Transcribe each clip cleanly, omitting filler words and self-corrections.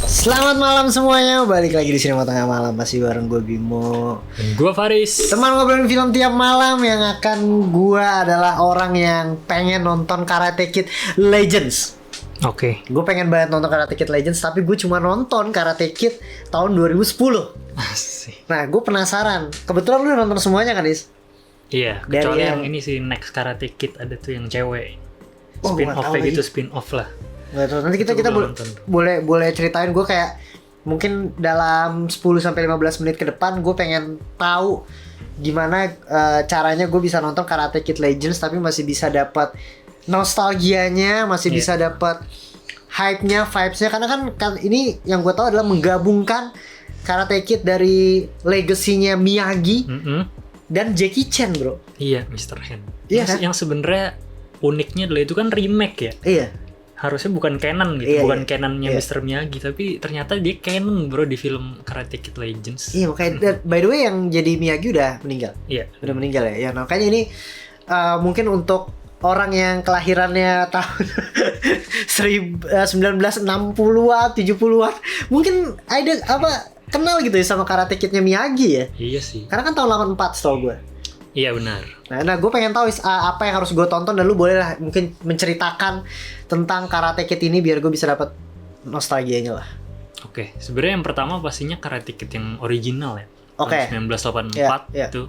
Selamat malam semuanya, balik lagi di Sinema Tengah Malam. Masih bareng gue Bimo Dan gue Faris, teman ngobrolin film tiap malam. Yang akan gue adalah orang yang pengen nonton Karate Kid Legends. Oke. Gue pengen banget nonton Karate Kid Legends, tapi gue cuma nonton Karate Kid tahun 2010. Asik. Nah, gue penasaran. Kebetulan lu nonton semuanya kan, Is? Iya, Dari kecuali yang- yang ini sih Next Karate Kid ada tuh yang cewek. Oh, Spin gua off nggak tahu kayak gitu, lagi. spin off lah. Nggak tahu. Nanti kita Itu belum boleh nonton. boleh ceritain. Gue kayak mungkin dalam 10-15 menit ke depan gue pengen tahu gimana caranya gue bisa nonton Karate Kid Legends tapi masih bisa dapat nostalgianya, masih Iya. bisa dapat hype-nya, vibes-nya, karena kan ini yang gue tahu adalah menggabungkan Karate Kid dari legacy-nya Miyagi dan Jackie Chan, bro. Iya, Mr. Hand. Iya Yang, kan? yang sebenarnya uniknya adalah itu kan remake ya. Iya. Harusnya bukan canon gitu, Iya, bukan iya. canonnya Iya. Mr. Miyagi, tapi ternyata dia canon bro di film Karate Kid Legends. Iya, makanya by the way yang jadi Miyagi udah meninggal. Iya. Udah meninggal ya. Ya, makanya ini mungkin untuk orang yang kelahirannya tahun 1960-an, 70-an, mungkin ada kenal gitu ya sama Karate Kid-nya Miyagi ya. Iya sih. Karena kan tahun 84 setahu gue. Iya benar. Nah gue pengen tahu apa yang harus gue tonton, dan lu boleh lah mungkin menceritakan tentang Karate Kid ini biar gue bisa dapat nostalgianya lah. Oke, sebenarnya yang pertama pastinya Karate Kid yang original ya. Oke. Tahun 1984 Iya. itu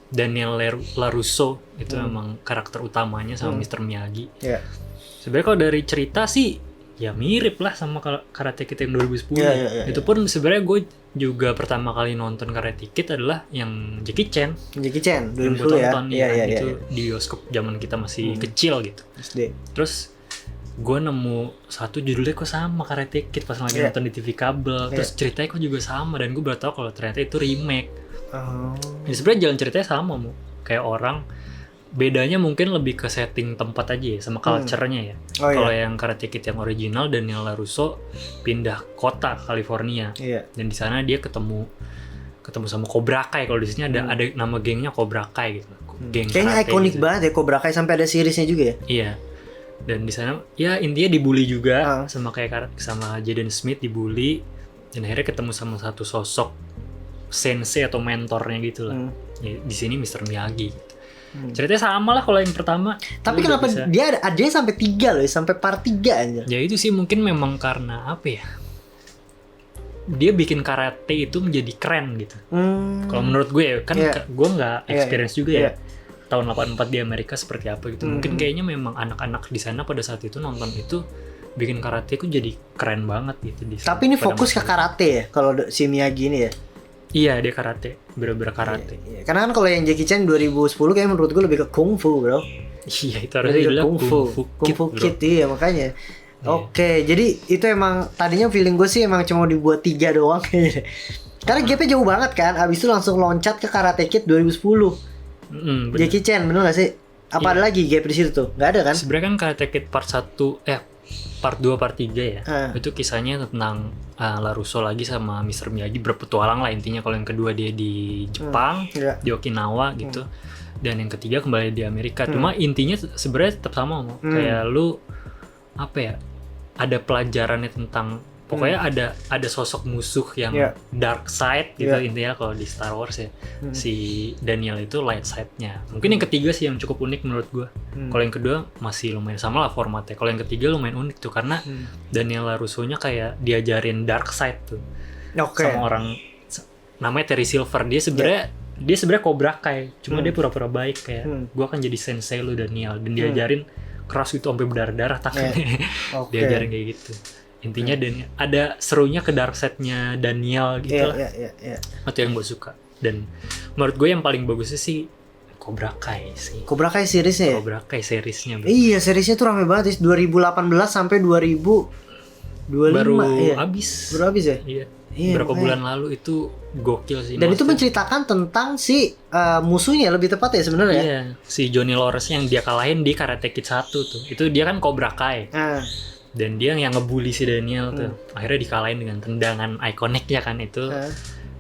Daniel LaRusso itu memang karakter utamanya sama Mr. Miyagi. Iya. Sebenarnya kalau dari cerita sih ya mirip lah sama Karate Kid yang 2010. Iya. Itu pun sebenarnya gue juga pertama kali nonton Karate Kid adalah yang Jackie Chan. Jackie Chan Yang 2010 gue ya. tonton Iya. itu di bioskop zaman kita masih kecil gitu. SD. Terus gue nemu satu judulnya kok sama Karate Kid pas lagi Iya. nonton di TV kabel. Terus ceritanya kok juga sama, dan gue baru tahu kalau ternyata itu remake. Oh. Ya, sebenarnya jalan ceritanya sama mu, kayak orang. Bedanya mungkin lebih ke setting tempat aja ya, sama culture-nya ya. Oh, Kalau iya. yang Karate Kid yang original, Daniel LaRusso pindah kota California, Iya. dan di sana dia ketemu sama Cobra Kai. Kalau di sini ada nama gengnya Cobra Kai gitu. Geng Kayaknya karate ikonik gitu. banget ya Cobra Kai, sampai ada seriesnya juga ya. Iya. Dan di sana ya intinya dibully juga sama sama Jaden Smith, dibully, dan akhirnya ketemu sama satu sosok sensei atau mentornya gitu lah. Ya, di sini Mr. Miyagi gitu. Ceritanya sama lah kalau yang pertama. Tapi Lu kenapa udah bisa- dia sampai 3 loh, sampai part 3 aja. Ya itu sih mungkin memang karena apa ya? Dia bikin karate itu menjadi keren gitu. Kalau menurut gue ya, kan Iya. gue nggak experience juga ya. Iya. Tahun 84 di Amerika seperti apa gitu. Mungkin kayaknya memang anak-anak di sana pada saat itu nonton itu bikin karate itu jadi keren banget gitu di sana. Tapi ini Pada fokus ke masa itu. karate ya kalau si Miyagi ini ya. Iya, dia karate, bener-bener karate. Iya. Karena kan kalau yang Jackie Chan 2010 kayak menurut gue lebih ke kungfu, bro. Iya, itu harusnya Lebih ke judulnya kungfu. Kungfu bro. Kid, iya makanya. Oke, jadi itu emang tadinya feeling gue sih emang cuma dibuat 3 doang kayaknya. Karena gapnya jauh banget kan. Abis itu langsung loncat ke Karate Kid 2010. Bener. Jackie Chan, bener gak sih? Apa ada lagi gap di situ tuh? Gak ada kan? Sebenarnya kan Karate Kid part 1 part 2 part 3 ya. Itu kisahnya tentang LaRusso lagi sama Mr. Miyagi berpetualang lah intinya. Kalau yang kedua dia di Jepang, Iya. di Okinawa gitu. Dan yang ketiga kembali di Amerika. Cuma intinya sebenarnya tetap sama mau. Kayak lu apa ya? Ada pelajarannya tentang pokoknya ada sosok musuh yang Iya. dark side gitu Iya. intinya kalau di Star Wars ya. Si Daniel itu light side-nya. Mungkin yang ketiga sih yang cukup unik menurut gua. Kalau yang kedua masih lumayan sama lah formatnya. Kalau yang ketiga lumayan unik tuh karena Daniel LaRusso-nya kayak diajarin dark side tuh Oke. sama orang namanya Terry Silver. Dia sebenarnya Cobra Kai, cuma dia pura-pura baik kayak gua akan jadi sensei lu Daniel, dan diajarin keras itu sampai berdarah-darah tangannya. Oke. Diajarin kayak gitu. Intinya Daniel ada serunya ke dark side-nya Daniel gitu lah. Iya. Itu yang gue suka. Dan menurut gue yang paling bagusnya sih Cobra Kai sih. Cobra Kai seriesnya ya? Cobra Kai seriesnya bro. Iya, seriesnya tuh rame banget, 2018 sampai 2025 Baru iya. habis. Baru habis ya? Iya. Iya, Berapa makanya. bulan lalu itu gokil sih. Dan itu Maksudnya- menceritakan tentang si musuhnya lebih tepat ya sebenarnya. Iya, si Johnny Lawrence yang dia kalahin di Karate Kid 1 tuh. Itu dia kan Cobra Kai. Dan dia yang ngebully si Daniel tuh. Akhirnya dikalahin dengan tendangan ikoniknya kan itu.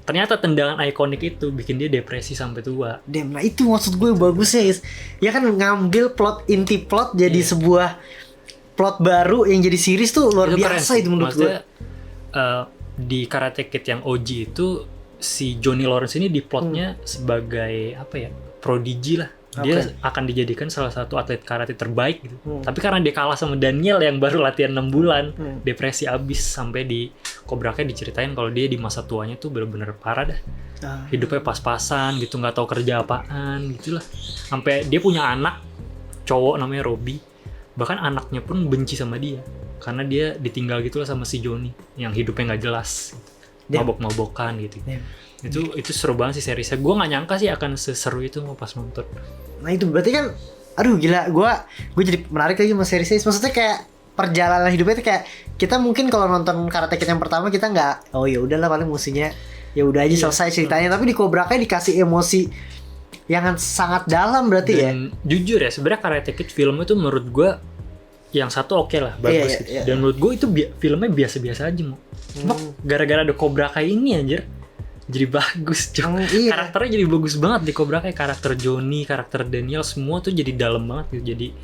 Ternyata tendangan ikonik itu bikin dia depresi sampai tua. Damn, nah itu maksud gue bagusnya, Is. Ya kan ngambil inti plot jadi sebuah plot baru yang jadi series tuh luar Itu keren biasa sih. itu menurut gue. Maksudnya di Karate Kid yang OG itu si Johnny Lawrence ini di plotnya sebagai apa ya, prodigi lah. Dia akan dijadikan salah satu atlet karate terbaik gitu. Tapi karena dia kalah sama Daniel yang baru latihan 6 bulan, depresi abis, sampai di Cobra Kai diceritain kalau dia di masa tuanya tuh bener-bener parah dah. Hidupnya pas-pasan gitu, nggak tahu kerja apaan gitulah. Sampai dia punya anak cowok namanya Robbie. Bahkan anaknya pun benci sama dia karena dia ditinggal gitu lah sama si Johnny yang hidupnya nggak jelas, mabok-mabokan gitu. Itu seru banget sih seriesnya. Gue nggak nyangka sih akan seseru itu mau pas nonton. Nah itu berarti kan, aduh gila, gue jadi menarik lagi sama series. Maksudnya kayak perjalanan hidupnya itu kayak kita mungkin kalau nonton Karate Kid yang pertama kita nggak, oh ya udahlah paling musuhnya ya udah aja selesai ceritanya. Tapi di Cobra Kai dikasih emosi yang sangat dalam berarti. Dan jujur ya, sebenarnya Karate Kid filmnya tuh menurut gue yang satu oke lah, bagus gitu. Dan menurut gue itu filmnya biasa-biasa aja mau. Cuma gara-gara ada Cobra Kai ini anjir jadi bagus. Karakternya jadi bagus banget di Cobra Kai. Karakter Johnny, karakter Daniel, semua tuh jadi dalam banget gitu.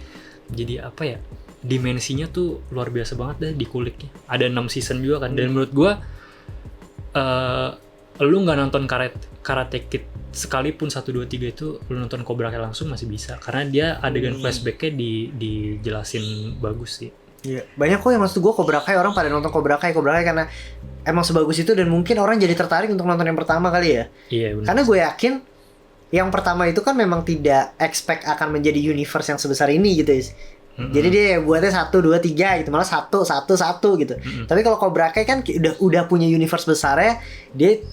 Jadi apa ya, dimensinya tuh luar biasa banget deh di kuliknya. Ada 6 season juga kan. Dan menurut gue lu nggak nonton Karate Kid sekalipun 1, 2, 3 itu lu nonton Cobra Kai langsung masih bisa, karena dia adegan flashbacknya dijelasin bagus sih. Iya, banyak kok yang maksud gue Cobra Kai, orang pada nonton Cobra Kai karena emang sebagus itu, dan mungkin orang jadi tertarik untuk nonton yang pertama kali ya. Iya benar. Karena gue yakin yang pertama itu kan memang tidak expect akan menjadi universe yang sebesar ini gitu ya. Jadi dia buatnya 1, 2, 3 gitu, malah 1 gitu. Tapi kalau Cobra Kai kan udah punya universe besarnya, dia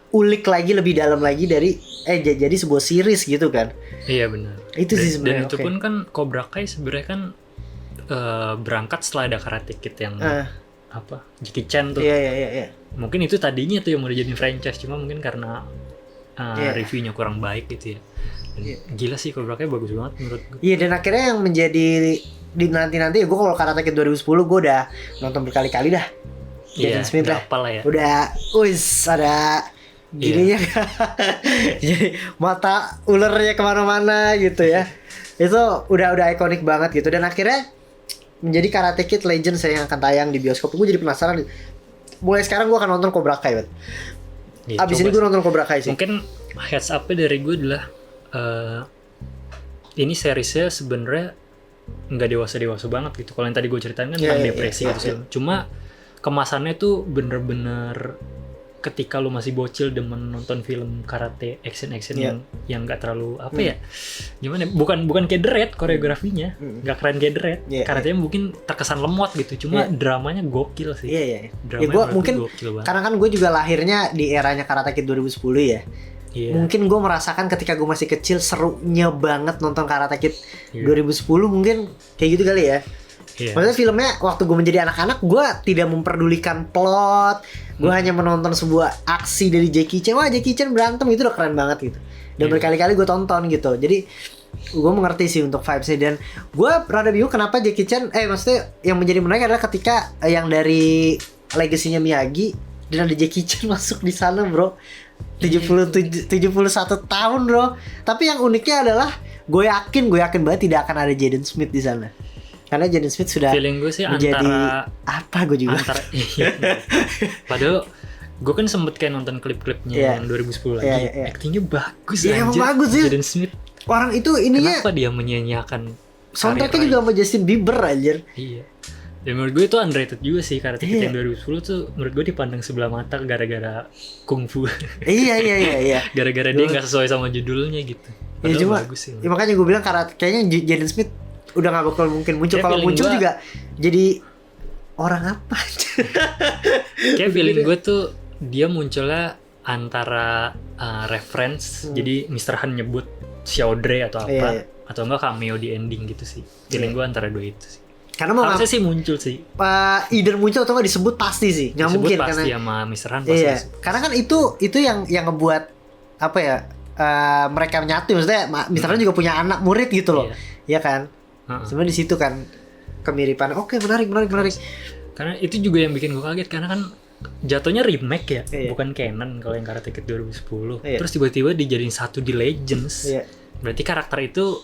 ulik lagi lebih dalam lagi dari jadi sebuah series gitu kan. Iya benar. Itu sih sebenarnya. Dan itu pun kan Cobra Kai sebenarnya kan berangkat setelah ada Karate Kid yang Jackie Chan tuh. Iya. Mungkin itu tadinya tuh yang mau dijadiin franchise, cuma mungkin karena reviewnya kurang baik gitu ya. Gila sih Cobra Kai bagus banget menurut gue. Iya, dan akhirnya yang menjadi di nanti ya, gue kalau Karate Kid 2010 gue udah nonton berkali-kali dah. Jaden Smith lah. Ya. Udah, ada gininya jadi mata ulernya kemana-mana gitu ya. Itu udah ikonik banget gitu, dan akhirnya menjadi Karate Kid Legends yang akan tayang di bioskop. Gue jadi penasaran, mulai sekarang gue akan nonton Cobra Kai banget. Abis ini gue nonton Cobra Kai sih. Mungkin heads up-nya dari gue adalah ini seriesnya sebenarnya nggak dewasa banget gitu. Kalau yang tadi gue ceritain kan tentang depresi gitu. Cuma kemasannya tuh bener-bener ketika lu masih bocil demen nonton film karate action yang nggak terlalu apa ya, gimana, bukan kayak The Raid koreografinya nggak keren kayak The Raid, karatenya mungkin terkesan lemot gitu, cuma dramanya gokil sih. Ya gue mungkin karena kan gue juga lahirnya di eranya Karate Kid 2010 ya. Mungkin gue merasakan ketika gue masih kecil serunya banget nonton Karate Kid 2010, mungkin kayak gitu kali ya. Maksudnya filmnya waktu gue menjadi anak-anak, gue tidak memperdulikan plot, gue hanya menonton sebuah aksi dari Jackie Chan. Wah, Jackie Chan berantem itu udah keren banget gitu. Dan berkali-kali gue tonton gitu. Jadi gue mengerti sih untuk vibesnya, dan gue rada bingung kenapa Jackie Chan maksudnya yang menjadi menarik adalah ketika yang dari legasinya Miyagi dan ada Jackie Chan masuk di sana, bro. 71 tahun, bro. Tapi yang uniknya adalah gue yakin banget tidak akan ada Jaden Smith di sana. Karena Jaden Smith sudah feeling gue sih menjadi gue juga. Padahal gue kan sempet kayak nonton klip-klipnya yang 2010 lagi. Aktingnya bagus anjir. Emang bagus sih. Jaden Smith. Orang itu ininya. Kenapa dia menyanyiakan soundtracknya juga sama Justin Bieber anjir. Iya. Dan menurut gue itu underrated juga sih, Karate Kid yang 2010 tuh menurut gue dipandang sebelah mata gara-gara kungfu. Iya. Gara-gara dia nggak sesuai sama judulnya gitu. Padahal cuma bagus sih. Makanya gue bilang kayaknya Jaden Smith udah gak bakal mungkin muncul. Kalau muncul juga jadi orang apa aja. Kayak feeling gue tuh dia munculnya antara reference, jadi Mr. Han nyebut Xiaodre atau apa, atau enggak cameo di ending gitu sih. Feeling gue antara dua itu sih. Karena mau harusnya sih muncul sih. Either muncul atau nggak disebut pasti sih. Nggak mungkin pasti karena sama Mr. Han pasti. Karena kan itu yang ngebuat apa ya, mereka menyatu. Maksudnya Mr. Han juga punya anak murid gitu loh. Iya kan? Sebenarnya di situ kan kemiripan. Oke, menarik. Karena itu juga yang bikin gue kaget, karena kan jatuhnya remake ya, bukan canon kalau yang Karate Kid 2010. Terus tiba-tiba dijadiin satu di Legends. Berarti karakter itu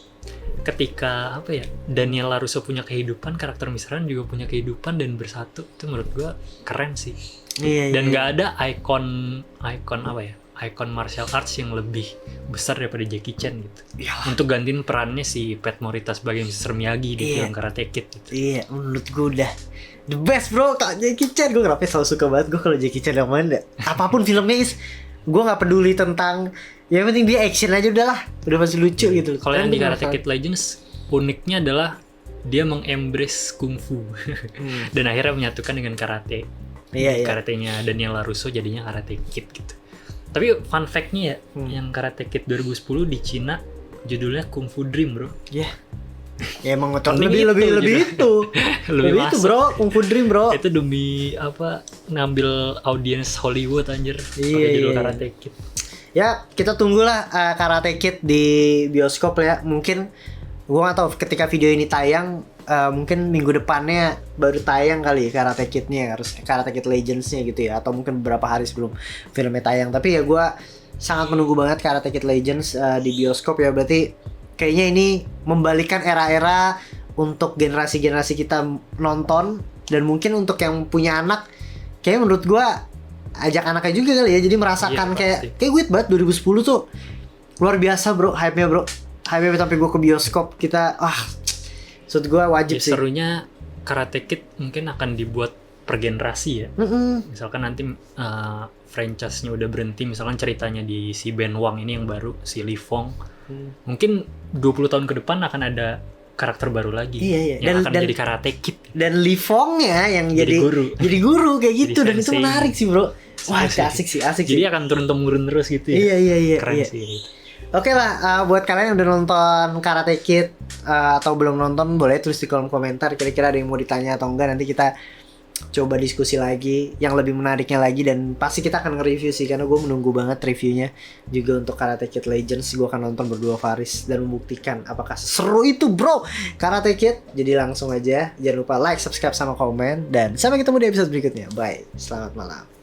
ketika apa ya, Daniel LaRusso punya kehidupan, karakter Mr. Han juga punya kehidupan dan bersatu, itu menurut gue keren sih. Dan nggak ada ikon apa ya, ikon martial arts yang lebih besar daripada Jackie Chan gitu. Untuk gantiin perannya si Pat Morita sebagai Mr. Miyagi di film Karate Kid gitu. Iya, menurut gue udah the best bro, Kak Jackie Chan. Gue kenapa selalu suka banget gue kalau Jackie Chan yang mana. Apapun filmnya gue nggak peduli tentang, yang penting dia action aja udahlah, udah pasti lucu gitu. Kalau yang di Karate Kid Legends uniknya adalah dia mengembrace kungfu dan akhirnya menyatukan dengan karate. Karatenya Daniel LaRusso jadinya Karate Kid gitu. Tapi fun fact-nya ya, yang Karate Kid 2010 di Cina judulnya Kung Fu Dream, bro. Ya emang lebih itu bro, Kung Fu Dream bro. Itu demi apa, ngambil audiens Hollywood anjir, pakai judul Karate Kid. Ya kita tunggulah Karate Kid di bioskop ya. Mungkin gue nggak tahu ketika video ini tayang, mungkin minggu depannya baru tayang kali Karate Kid-nya, harus Karate Kid Legends-nya gitu ya, atau mungkin beberapa hari sebelum filmnya tayang. Tapi ya gue sangat menunggu banget Karate Kid Legends di bioskop ya. Berarti kayaknya ini membalikan era-era untuk generasi-generasi kita nonton, dan mungkin untuk yang punya anak, kayaknya menurut gue ajak anaknya juga kali ya, jadi merasakan kayak gue banget 2010 tuh luar biasa bro, hype-nya bro, hype-nya sampai gue ke bioskop. Kita maksud gue wajib sih. Serunya Karate Kid mungkin akan dibuat per generasi ya. Misalkan nanti franchise-nya udah berhenti, misalkan ceritanya di si Ben Wang ini yang baru, si Li Fong, mungkin 20 tahun ke depan akan ada karakter baru lagi yang akan jadi Karate Kid. Dan Li Fong ya yang jadi guru kayak gitu, dan itu menarik sih bro. Wah asik sih. Jadi akan turun-temurun terus gitu ya. Iya. Keren sih. Oke lah, buat kalian yang udah nonton Karate Kid atau belum nonton, boleh tulis di kolom komentar kira-kira ada yang mau ditanya atau enggak. Nanti kita coba diskusi lagi yang lebih menariknya lagi, dan pasti kita akan nge-review sih, karena gue menunggu banget reviewnya juga untuk Karate Kid Legends. Gue akan nonton berdua Faris dan membuktikan apakah seru itu bro Karate Kid. Jadi langsung aja, jangan lupa like, subscribe, sama komen, dan sampai ketemu di episode berikutnya. Bye, selamat malam.